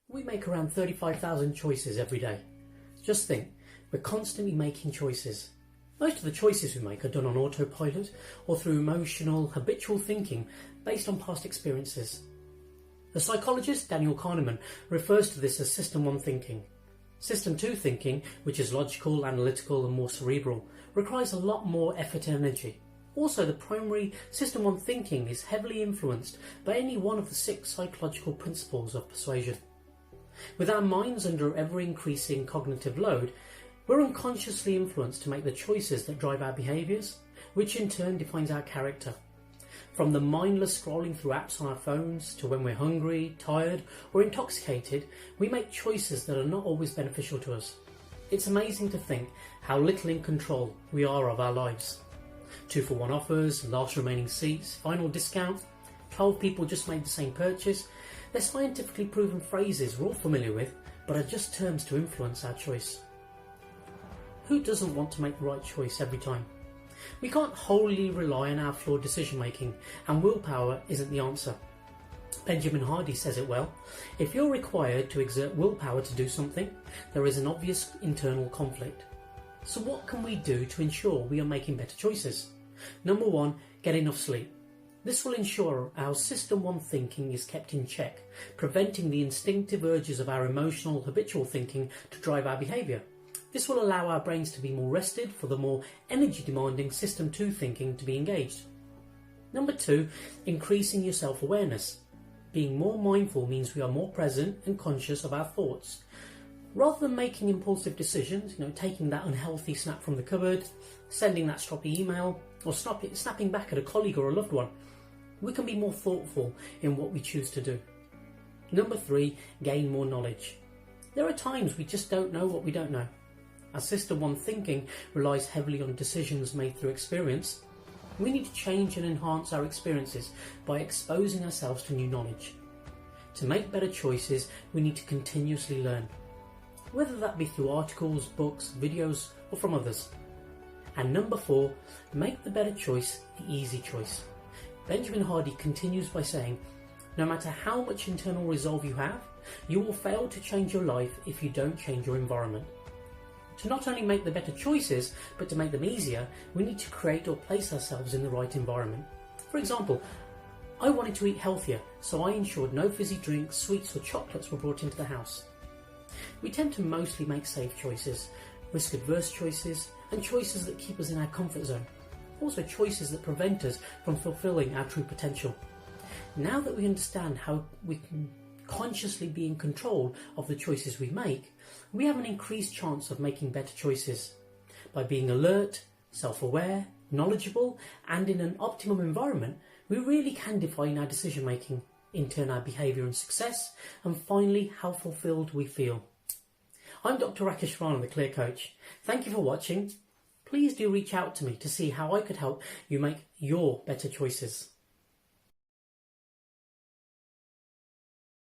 We make around 35,000 choices every day. Just think, we're constantly making choices. Most of the choices we make are done on autopilot or through emotional, habitual thinking based on past experiences. The psychologist Daniel Kahneman refers to this as System 1 thinking. System 2 thinking, which is logical, analytical and more cerebral, requires a lot more effort and energy. Also, the primary System 1 thinking is heavily influenced by any one of the 6 psychological principles of persuasion. With our minds under ever-increasing cognitive load, we're unconsciously influenced to make the choices that drive our behaviours, which in turn defines our character. From the mindless scrolling through apps on our phones to when we're hungry, tired or intoxicated, we make choices that are not always beneficial to us. It's amazing to think how little in control we are of our lives. 2-for-1 offers, last remaining seats, final discount, 12 people just made the same purchase. They're scientifically proven phrases we're all familiar with, but are just terms to influence our choice. Who doesn't want to make the right choice every time? We can't wholly rely on our flawed decision making, and willpower isn't the answer. Benjamin Hardy says it well: if you're required to exert willpower to do something, there is an obvious internal conflict. So what can we do to ensure we are making better choices? Number 1, get enough sleep. This will ensure our System 1 thinking is kept in check, preventing the instinctive urges of our emotional, habitual thinking to drive our behaviour. This will allow our brains to be more rested for the more energy-demanding System 2 thinking to be engaged. Number 2, increasing your self-awareness. Being more mindful means we are more present and conscious of our thoughts. Rather than making impulsive decisions, taking that unhealthy snap from the cupboard, sending that stroppy email, or snapping back at a colleague or a loved one, we can be more thoughtful in what we choose to do. Number 3, gain more knowledge. There are times we just don't know what we don't know. Our System 1 thinking relies heavily on decisions made through experience. We need to change and enhance our experiences by exposing ourselves to new knowledge. To make better choices, we need to continuously learn, whether that be through articles, books, videos, or from others. And number 4, make the better choice the easy choice. Benjamin Hardy continues by saying, no matter how much internal resolve you have, you will fail to change your life if you don't change your environment. To not only make the better choices, but to make them easier, we need to create or place ourselves in the right environment. For example, I wanted to eat healthier, so I ensured no fizzy drinks, sweets or chocolates were brought into the house. We tend to mostly make safe choices, risk-adverse choices, and choices that keep us in our comfort zone. Also choices that prevent us from fulfilling our true potential. Now that we understand how we can consciously be in control of the choices we make, we have an increased chance of making better choices. By being alert, self-aware, knowledgeable, and in an optimum environment, we really can define our decision making, in turn our behaviour and success, and finally how fulfilled we feel. I'm Dr. Rakesh Rana, the Clear Coach. Thank you for watching. Please do reach out to me to see how I could help you make your better choices.